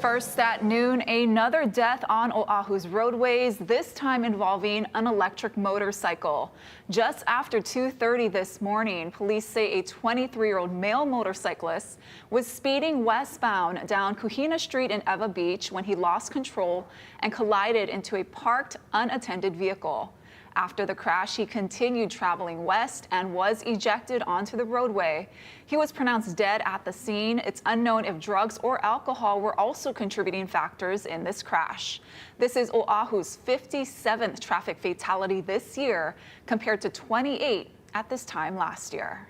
First at noon, another death on Oahu's roadways, this time involving an electric motorcycle. Just after 2:30 this morning, police say a 23-year-old male motorcyclist was speeding westbound down Kuhina Street in Ewa Beach when he lost control and collided into a parked, unattended vehicle. After the crash, he continued traveling west and was ejected onto the roadway. He was pronounced dead at the scene. It's unknown if drugs or alcohol were also contributing factors in this crash. This is Oahu's 57th traffic fatality this year, compared to 28 at this time last year.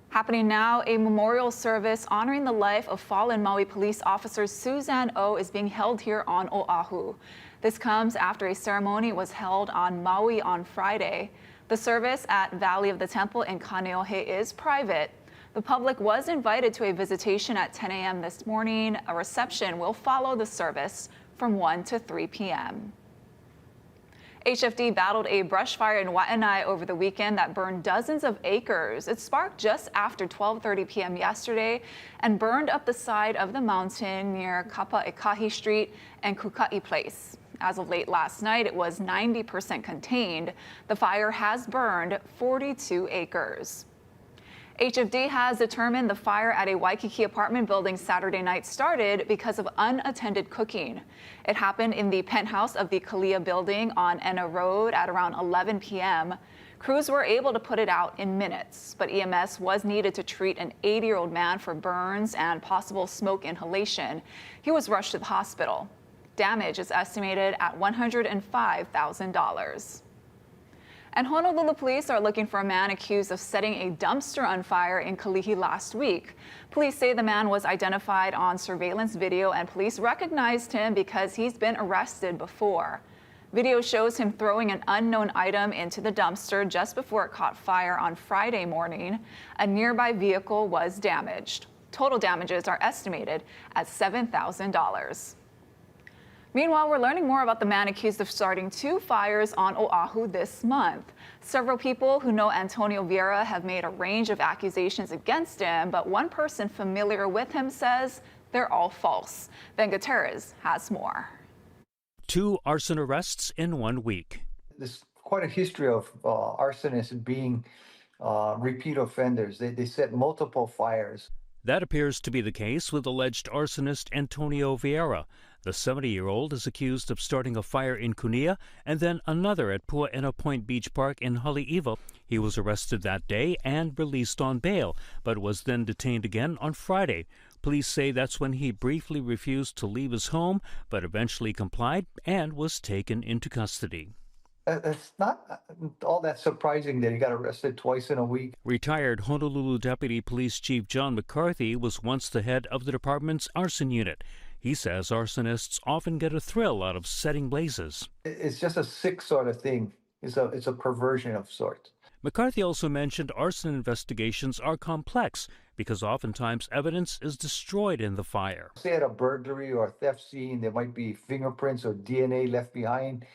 Happening now, a memorial service honoring the life of fallen Maui police officer Suzanne O is being held here on Oahu. This comes after a ceremony was held on Maui on Friday. The service at Valley of the Temple in Kaneohe is private. The public was invited to a visitation at 10 a.m. this morning. A reception will follow the service from 1 to 3 p.m. HFD battled a brush fire in Waianae over the weekend that burned dozens of acres. It sparked just after 12:30 p.m. yesterday and burned up the side of the mountain near Kapa'ekahi Street and Kuka'i Place. As of late last night, it was 90% contained. The fire has burned 42 acres. HFD has determined the fire at a Waikiki apartment building Saturday night started because of unattended cooking. It happened in the penthouse of the Kalia building on Ena Road at around 11 p.m. Crews were able to put it out in minutes, but EMS was needed to treat an 80-year-old man for burns and possible smoke inhalation. He was rushed to the hospital. Damage is estimated at $105,000. And Honolulu police are looking for a man accused of setting a dumpster on fire in Kalihi last week. Police say the man was identified on surveillance video and police recognized him because he's been arrested before. Video shows him throwing an unknown item into the dumpster just before it caught fire on Friday morning. A nearby vehicle was damaged. Total damages are estimated at $7,000. Meanwhile, we're learning more about the man accused of starting 2 fires on Oahu this month. Several people who know Antonio Vieira have made a range of accusations against him, but one person familiar with him says they're all false. Ben Gutierrez has more. 2 arson arrests in 1 week. There's quite a history of arsonists being repeat offenders. They set multiple fires. That appears to be the case with alleged arsonist Antonio Vieira. The 70-year-old is accused of starting a fire in Kunia and then another at Pua'ena Point Beach Park in Haleiwa. He was arrested that day and released on bail, but was then detained again on Friday. Police say that's when he briefly refused to leave his home, but eventually complied and was taken into custody. It's not all that surprising that he got arrested twice in a week. Retired Honolulu Deputy Police Chief John McCarthy was once the head of the department's arson unit. He says arsonists often get a thrill out of setting blazes. It's just a sick sort of thing. It's a perversion of sorts. McCarthy also mentioned arson investigations are complex because oftentimes evidence is destroyed in the fire. Say at a burglary or theft scene, there might be fingerprints or DNA left behind.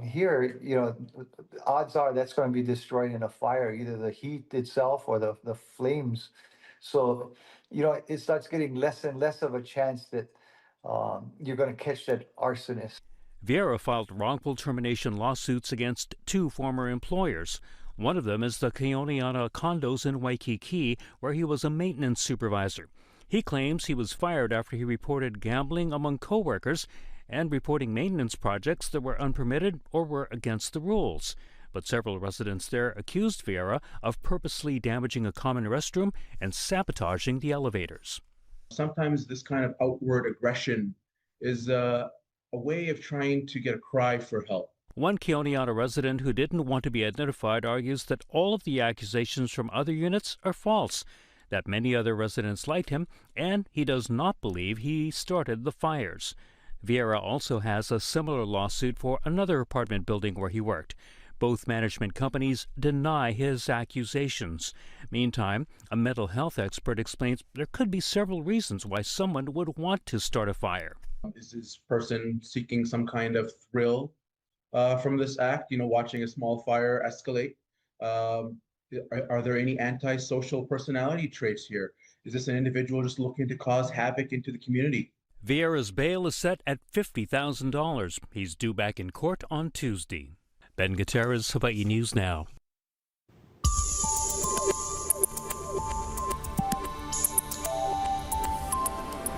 Here, odds are that's going to be destroyed in a fire, either the heat itself or the flames. So, it starts getting less and less of a chance that you're going to catch that arsonist. Vieira filed wrongful termination lawsuits against 2 former employers. One of them is the Keoneana condos in Waikiki, where he was a maintenance supervisor. He claims he was fired after he reported gambling among coworkers and reporting maintenance projects that were unpermitted or were against the rules. But several residents there accused Vieira of purposely damaging a common restroom and sabotaging the elevators. Sometimes this kind of outward aggression is a way of trying to get a cry for help. One Keoneana resident who didn't want to be identified argues that all of the accusations from other units are false, that many other residents liked him, and he does not believe he started the fires. Vieira also has a similar lawsuit for another apartment building where he worked. Both management companies deny his accusations. Meantime, a mental health expert explains there could be several reasons why someone would want to start a fire. Is this person seeking some kind of thrill from this act, watching a small fire escalate? Are there any antisocial personality traits here? Is this an individual just looking to cause havoc into the community? Vieira's bail is set at $50,000. He's due back in court on Tuesday. Ben Gutierrez, Hawaii News Now.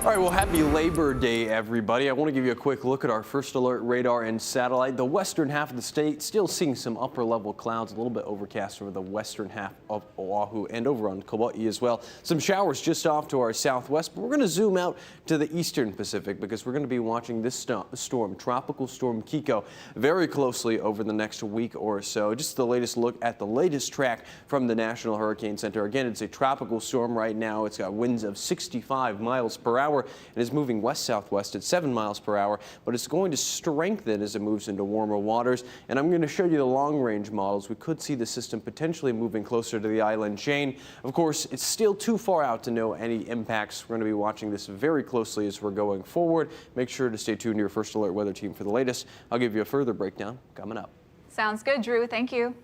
All right, well, happy Labor Day, everybody. I want to give you a quick look at our first alert radar and satellite. The western half of the state still seeing some upper level clouds, a little bit overcast over the western half of Oahu and over on Kauai as well. Some showers just off to our southwest, but we're going to zoom out to the eastern Pacific because we're going to be watching this storm, Tropical Storm Kiko, very closely over the next week or so. Just the latest look at the latest track from the National Hurricane Center. Again, it's a tropical storm right now. It's got winds of 65 miles per hour. It is moving west-southwest at 7 miles per hour, but it's going to strengthen as it moves into warmer waters. And I'm going to show you the long-range models. We could see the system potentially moving closer to the island chain. Of course, it's still too far out to know any impacts. We're going to be watching this very closely as we're going forward. Make sure to stay tuned to your First Alert weather team for the latest. I'll give you a further breakdown coming up. Sounds good, Drew. Thank you.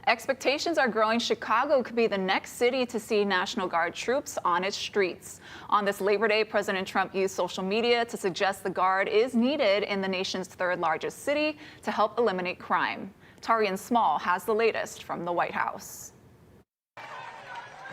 Expectations are growing. Chicago could be the next city to see National Guard troops on its streets. On this Labor Day, President Trump used social media to suggest the Guard is needed in the nation's third largest city to help eliminate crime. Tarian Small has the latest from the White House.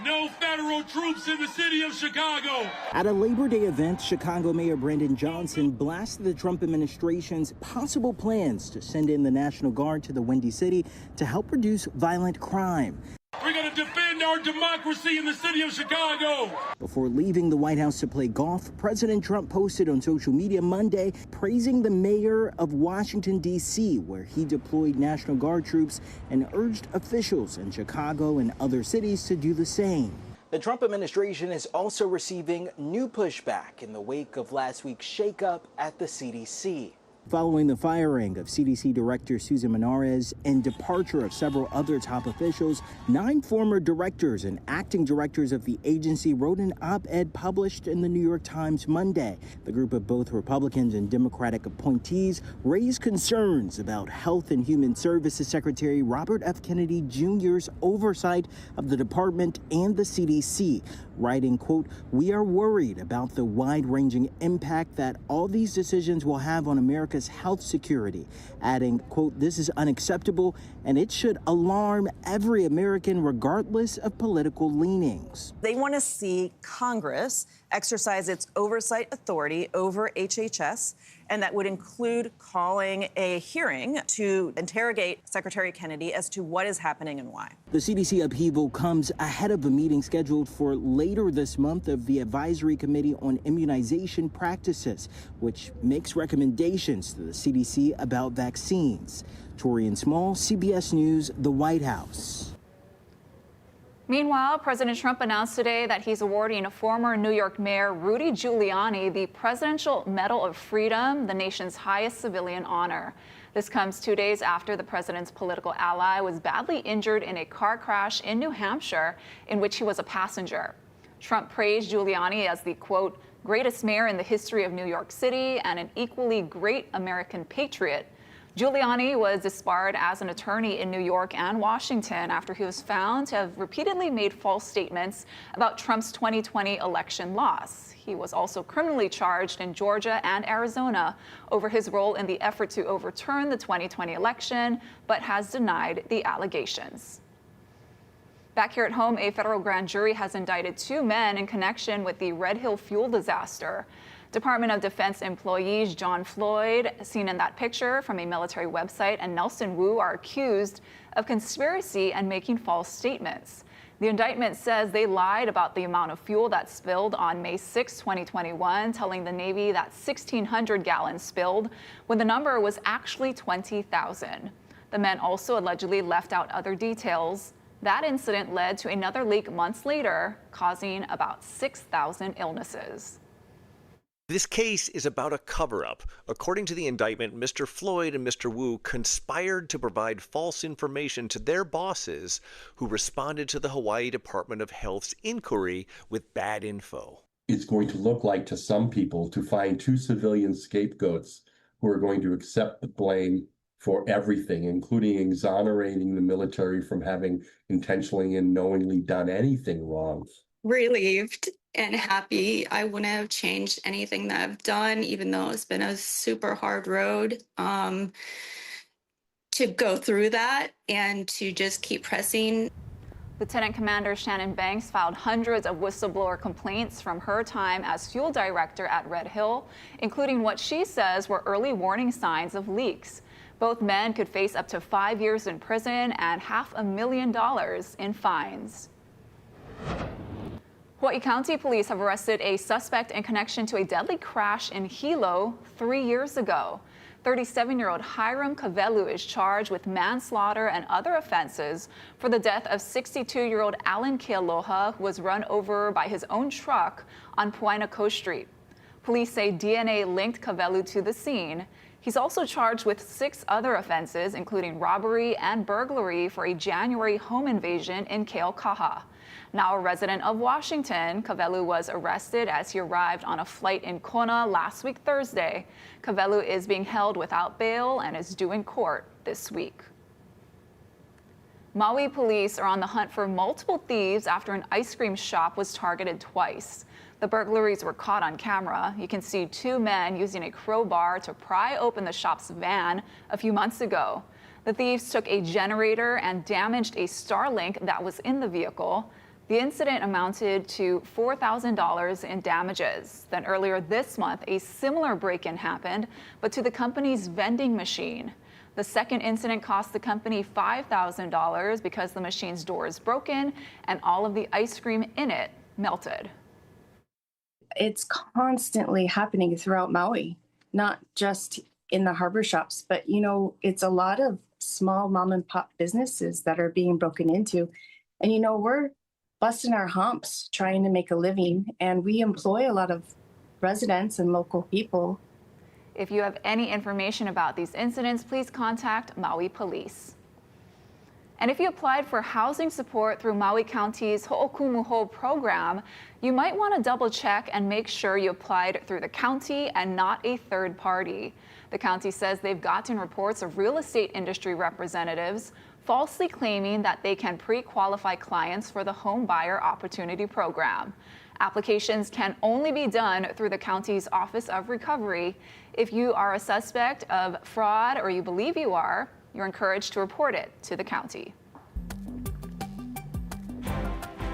No federal troops in the city of Chicago. At a Labor Day event, Chicago Mayor Brandon Johnson blasted the Trump administration's possible plans to send in the National Guard to the Windy City to help reduce violent crime. We're going to defend our democracy in the city of Chicago. Before leaving the White House to play golf, President Trump posted on social media Monday praising the mayor of Washington, D.C., where he deployed National Guard troops and urged officials in Chicago and other cities to do the same. The Trump administration is also receiving new pushback in the wake of last week's shakeup at the CDC. Following the firing of CDC Director Susan Menarez and departure of several other top officials, 9 former directors and acting directors of the agency wrote an op-ed published in the New York Times Monday. The group of both Republicans and Democratic appointees raised concerns about Health and Human Services Secretary Robert F. Kennedy Jr.'s oversight of the department and the CDC, writing, quote, "We are worried about the wide-ranging impact that all these decisions will have on America's health security," adding, quote, "This is unacceptable and it should alarm every American regardless of political leanings." They want to see Congress exercise its oversight authority over HHS, and that would include calling a hearing to interrogate Secretary Kennedy as to what is happening and why. The CDC upheaval comes ahead of a meeting scheduled for later this month of the Advisory Committee on Immunization Practices, which makes recommendations to the CDC about vaccines. Torian Small, CBS News, the White House. Meanwhile, President Trump announced today that he's awarding former New York Mayor Rudy Giuliani the Presidential Medal of Freedom, the nation's highest civilian honor. This comes 2 days after the president's political ally was badly injured in a car crash in New Hampshire in which he was a passenger. Trump praised Giuliani as the, quote, "greatest mayor in the history of New York City and an equally great American patriot." Giuliani was disbarred as an attorney in New York and Washington after he was found to have repeatedly made false statements about Trump's 2020 election loss. He was also criminally charged in Georgia and Arizona over his role in the effort to overturn the 2020 election, but has denied the allegations. Back here at home, a federal grand jury has indicted 2 men in connection with the Red Hill fuel disaster. Department of Defense employees John Floyd, seen in that picture from a military website, and Nelson Wu are accused of conspiracy and making false statements. The indictment says they lied about the amount of fuel that spilled on May 6, 2021, telling the Navy that 1,600 gallons spilled when the number was actually 20,000. The men also allegedly left out other details. That incident led to another leak months later, causing about 6,000 illnesses. This case is about a cover-up. According to the indictment, Mr. Floyd and Mr. Wu conspired to provide false information to their bosses who responded to the Hawaii Department of Health's inquiry with bad info. It's going to look like to some people to find 2 civilian scapegoats who are going to accept the blame for everything, including exonerating the military from having intentionally and knowingly done anything wrong. relieved and happy. I wouldn't have changed anything that I've done, even though it's been a super hard road to go through that and to just keep pressing. Lieutenant Commander Shannon Banks filed hundreds of whistleblower complaints from her time as fuel director at Red Hill, including what she says were early warning signs of leaks. Both men could face up to 5 years in prison and $500,000 in fines. Hawaii County Police have arrested a suspect in connection to a deadly crash in Hilo 3 years ago. 37-year-old Hiram Kavelu is charged with manslaughter and other offenses for the death of 62-year-old Alan Kealoha, who was run over by his own truck on Waianae Street. Police say DNA linked Kavelu to the scene. He's also charged with 6 other offenses, including robbery and burglary for a January home invasion in Keaukaha. Now a resident of Washington, Kavelu was arrested as he arrived on a flight in Kona last week Thursday. Kavelu is being held without bail and is due in court this week. Maui police are on the hunt for multiple thieves after an ice cream shop was targeted twice. The burglaries were caught on camera. You can see 2 men using a crowbar to pry open the shop's van a few months ago. The thieves took a generator and damaged a Starlink that was in the vehicle. The incident amounted to $4,000 in damages. Then earlier this month, a similar break-in happened, but to the company's vending machine. The second incident cost the company $5,000 because the machine's door is broken and all of the ice cream in it melted. It's constantly happening throughout Maui, not just in the harbor shops, but it's a lot of small mom and pop businesses that are being broken into. And we're busting our humps trying to make a living, and we employ a lot of residents and local people. If you have any information about these incidents, please contact Maui Police. And if you applied for housing support through Maui County's Ho'okumuho program, you might want to double check and make sure you applied through the county and not a third party. The county says they've gotten reports of real estate industry representatives falsely claiming that they can pre-qualify clients for the Home Buyer Opportunity Program. Applications can only be done through the county's Office of Recovery. If you are a suspect of fraud or you believe you are, you're encouraged to report it to the county.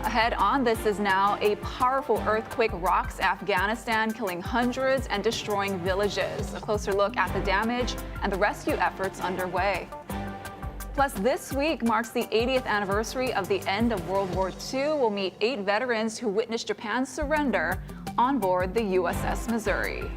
Ahead on This Is Now, a powerful earthquake rocks Afghanistan, killing hundreds and destroying villages. A closer look at the damage and the rescue efforts underway. Plus, this week marks the 80th anniversary of the end of World War II. We'll meet 8 veterans who witnessed Japan's surrender on board the USS Missouri.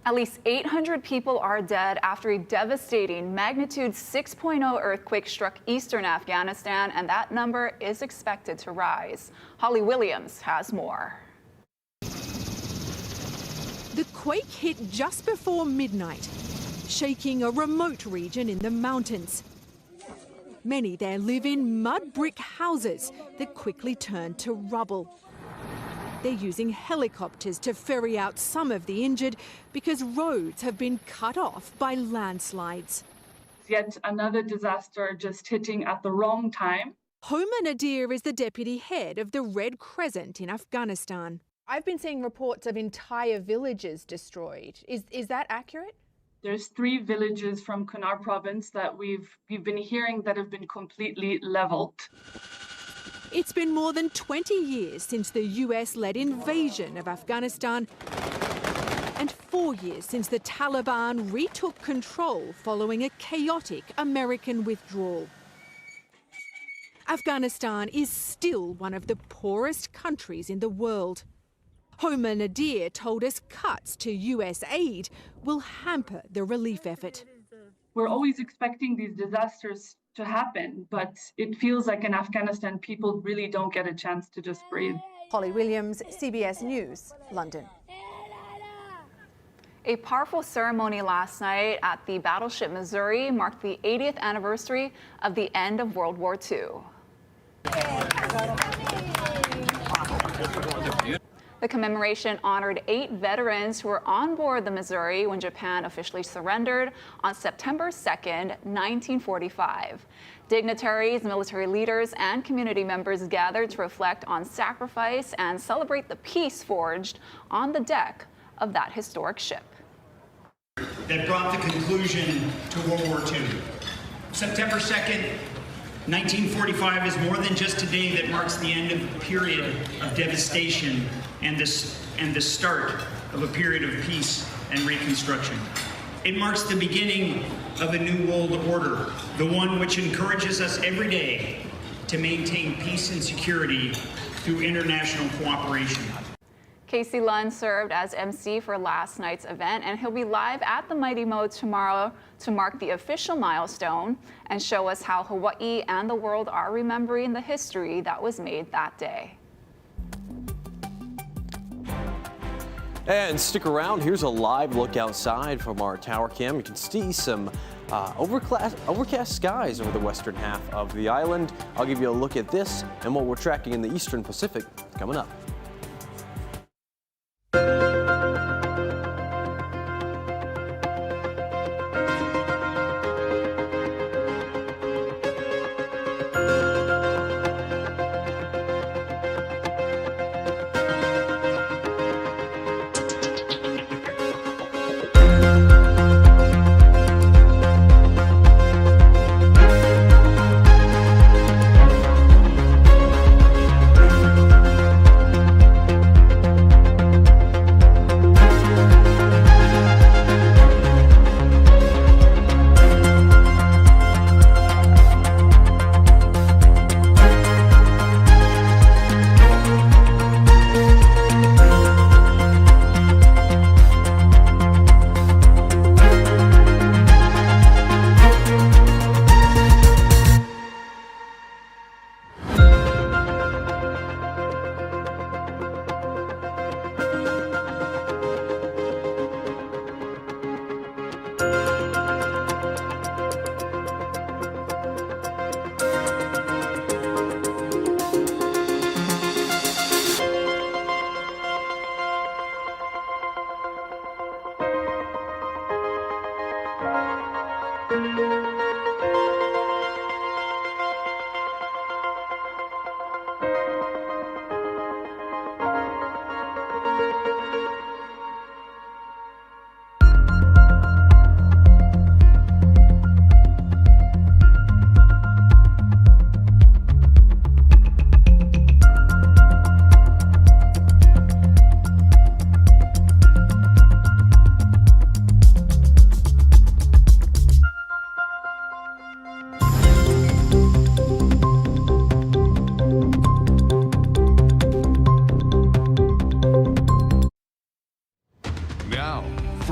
At least 800 people are dead after a devastating magnitude 6.0 earthquake struck eastern Afghanistan, and that number is expected to rise. Holly Williams has more. The quake hit just before midnight, shaking a remote region in the mountains. Many there live in mud brick houses that quickly turned to rubble. They're using helicopters to ferry out some of the injured because roads have been cut off by landslides. Yet another disaster just hitting at the wrong time. Homa Nadir is the deputy head of the Red Crescent in Afghanistan. I've been seeing reports of entire villages destroyed. Is that accurate? There's 3 villages from Kunar province that we've been hearing that have been completely leveled. It's been more than 20 years since the US-led invasion of Afghanistan and 4 years since the Taliban retook control following a chaotic American withdrawal. Afghanistan is still one of the poorest countries in the world. Homa Nadir told us cuts to US aid will hamper the relief effort. We're always expecting these disasters to happen, but it feels like in Afghanistan, people really don't get a chance to just breathe. Holly Williams, CBS News, London. A powerful ceremony last night at the battleship Missouri marked the 80th anniversary of the end of World War II. The commemoration honored 8 veterans who were on board the Missouri when Japan officially surrendered on September 2nd, 1945. Dignitaries, military leaders, and community members gathered to reflect on sacrifice and celebrate the peace forged on the deck of that historic ship. That brought the conclusion to World War II. September 2nd, 1945 is more than just a day that marks the end of a period of devastation and the start of a period of peace and reconstruction. It marks the beginning of a new world order, the one which encourages us every day to maintain peace and security through international cooperation. Casey Lunn served as MC for last night's event, and he'll be live at the Mighty Mo tomorrow to mark the official milestone and show us how Hawaii and the world are remembering the history that was made that day. And stick around, here's a live look outside from our tower cam. You can see some overcast skies over the western half of the island. I'll give you a look at this and what we're tracking in the eastern Pacific coming up.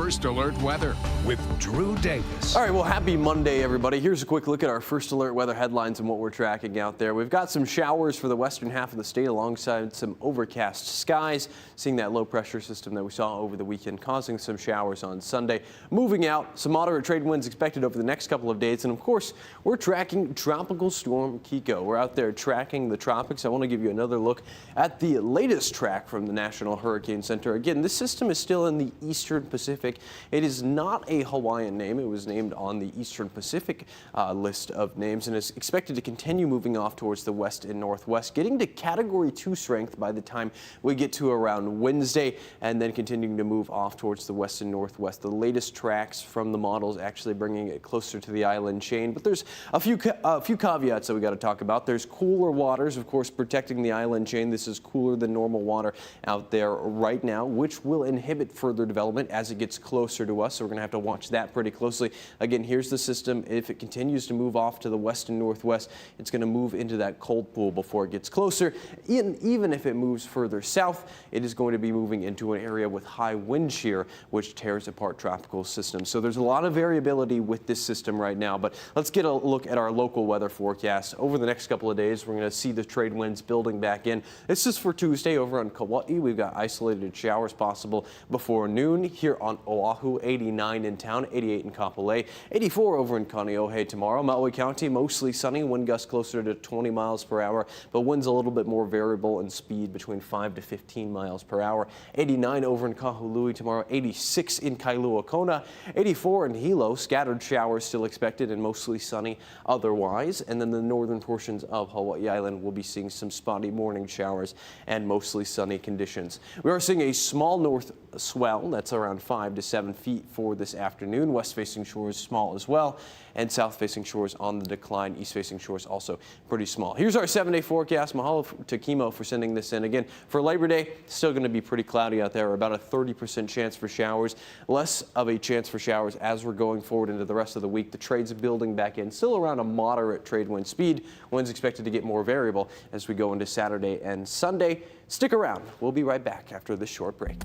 First Alert Weather with Drew Davis. All right, well, happy Monday, everybody. Here's a quick look at our First Alert Weather headlines and what we're tracking out there. We've got some showers for the western half of the state alongside some overcast skies. Seeing that low pressure system that we saw over the weekend causing some showers on Sunday. Moving out, some moderate trade winds expected over the next couple of days. And of course, we're tracking Tropical Storm Kiko. We're out there tracking the tropics. I want to give you another look at the latest track from the National Hurricane Center. Again, this system is still in the eastern Pacific. It is not a Hawaiian name. It was named on the Eastern Pacific list of names and is expected to continue moving off towards the west and northwest, getting to Category 2 strength by the time we get to around Wednesday, and then continuing to move off towards the west and northwest. The latest tracks from the models actually bringing it closer to the island chain, but there's a few caveats that we got to talk about. There's cooler waters, of course, protecting the island chain. This is cooler than normal water out there right now, which will inhibit further development as it gets closer to us. So we're going to have to watch that pretty closely. Again, here's the system. If it continues to move off to the west and northwest, it's going to move into that cold pool before it gets closer. Even if it moves further south, it is going to be moving into an area with high wind shear, which tears apart tropical systems. So there's a lot of variability with this system right now, but let's get a look at our local weather forecast. Over the next couple of days, we're going to see the trade winds building back in. This is for Tuesday over on Kauai. We've got isolated showers possible before noon here on Oahu, 89 in town, 88 in Kapolei, 84 over in Kaneohe tomorrow. Maui County, mostly sunny, wind gusts closer to 20 miles per hour, but winds a little bit more variable in speed between 5 to 15 miles per hour. 89 over in Kahului tomorrow, 86 in Kailua Kona, 84 in Hilo, scattered showers still expected and mostly sunny otherwise. And then the northern portions of Hawaii Island will be seeing some spotty morning showers and mostly sunny conditions. We are seeing a small north swell that's around 5 to 7 feet for this afternoon. West-facing shores small as well, and south-facing shores on the decline. East-facing shores also pretty small. Here's our 7-day forecast. Mahalo to Kimo for sending this in. Again, for Labor Day, still going to be pretty cloudy out there. About a 30% chance for showers. Less of a chance for showers as we're going forward into the rest of the week. The trade's building back in. Still around a moderate trade wind speed. Winds expected to get more variable as we go into Saturday and Sunday. Stick around. We'll be right back after this short break.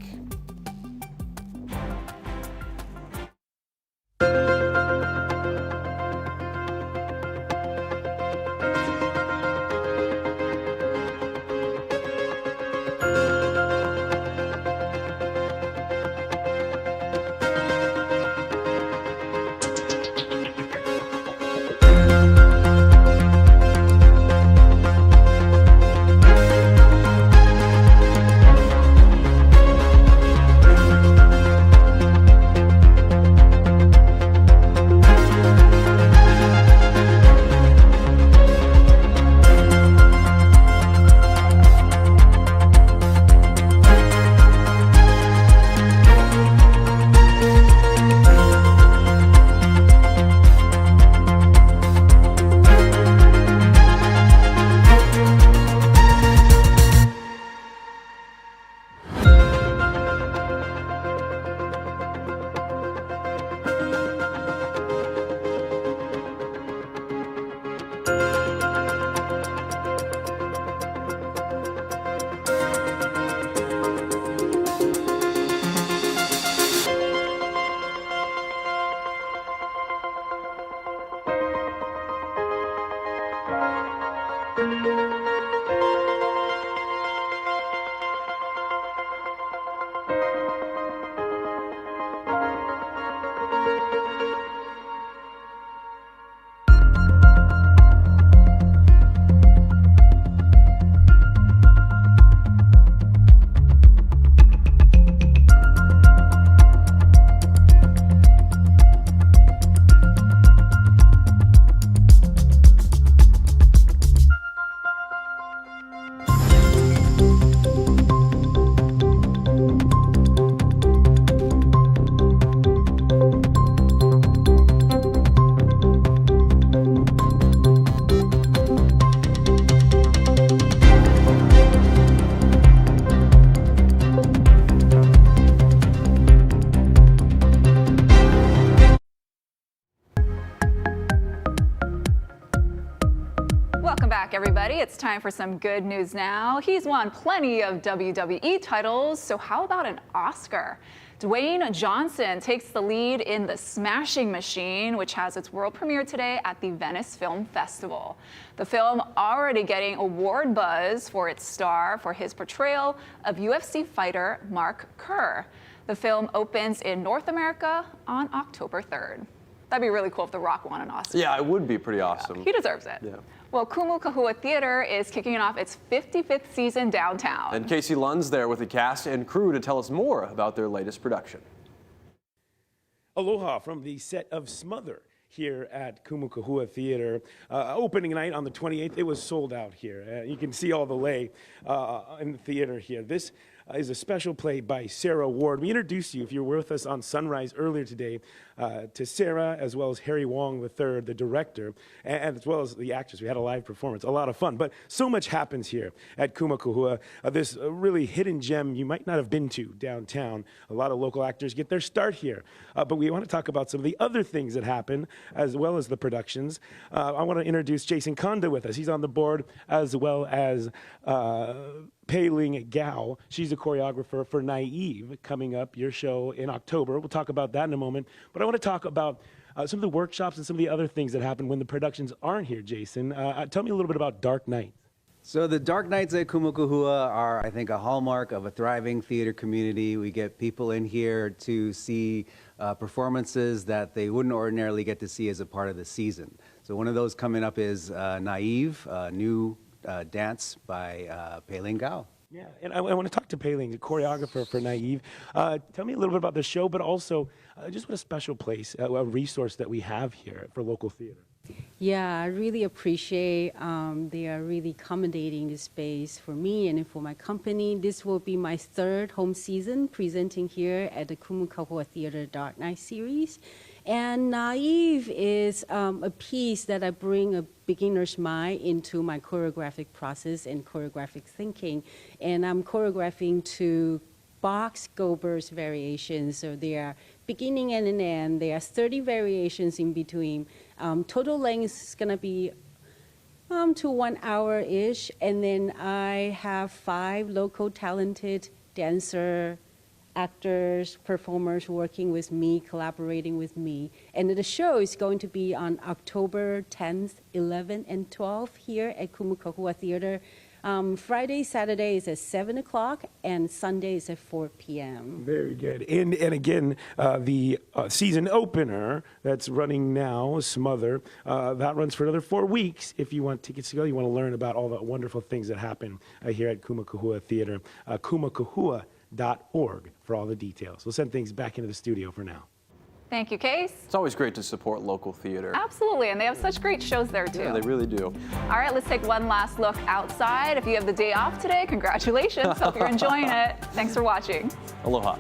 back, everybody. It's time for some good news now. He's won plenty of WWII titles, so how about an Oscar? Dwayne Johnson takes the lead in The Smashing Machine, which has its world premiere today at the Venice Film Festival. The film already getting award buzz for its star for his portrayal of UFC fighter Mark Kerr. The film opens in North America on October 3rd. That'd be really cool if The Rock won an Oscar. Yeah, it would be pretty awesome. He deserves it. Yeah. Well, Kumu Kahua Theater is kicking off its 55th season downtown. And Casey Lund's there with the cast and crew to tell us more about their latest production. Aloha from the set of Smother here at Kumu Kahua Theater. Opening night on the 28th, it was sold out here. You can see all the lay in the theater here. This is a special play by Sarah Ward. We introduced you, if you were with us on Sunrise earlier today, to Sarah, as well as Harry Wong III, the director, and as well as the actress. We had a live performance, a lot of fun. But so much happens here at Kumu Kahua. This really hidden gem you might not have been to downtown. A lot of local actors get their start here. But we want to talk about some of the other things that happen, as well as the productions. I want to introduce Jason Konda with us. He's on the board, as well as Pei-Ling Gao. She's a choreographer for Naive, coming up, your show in October. We'll talk about that in a moment. But I want to talk about some of the workshops and some of the other things that happen when the productions aren't here, Jason. Tell me a little bit about Dark Night. So the Dark Nights at Kumu Kahua are, I think, a hallmark of a thriving theater community. We get people in here to see performances that they wouldn't ordinarily get to see as a part of the season. So one of those coming up is Naive, a new dance by Pei-Ling Gao. Yeah, and I want to talk to Pei-Ling, the choreographer for Naive. Tell me a little bit about the show, but also just what a special place, a resource that we have here for local theater. Yeah, I really appreciate they are really accommodating this space for me and for my company. This will be my third home season presenting here at the Kumu Kahua Theater Dark Night series. And Naive is a piece that I bring a beginner's mind into my choreographic process and choreographic thinking. And I'm choreographing to Bach's Goldberg's variations. So there are beginning and an end. There are 30 variations in between. Total length is going to be to 1 hour-ish. And then I have 5 local talented dancer, actors, performers working with me, collaborating with me. And the show is going to be on October 10th, 11th, and 12th here at Kumu Kahua Theater. Friday, Saturday is at 7 o'clock, and Sunday is at 4 p.m. Very good. And again, the season opener that's running now, Smother, that runs for another 4 weeks. If you want tickets to go, you want to learn about all the wonderful things that happen here at Kumu Kahua Theater. kumakahua.org for all the details. We'll send things back into the studio for now. Thank you, Case. It's always great to support local theater. Absolutely, and they have such great shows there, too. Yeah, they really do. All right, let's take one last look outside. If you have the day off today, congratulations. Hope you're enjoying it. Thanks for watching. Aloha.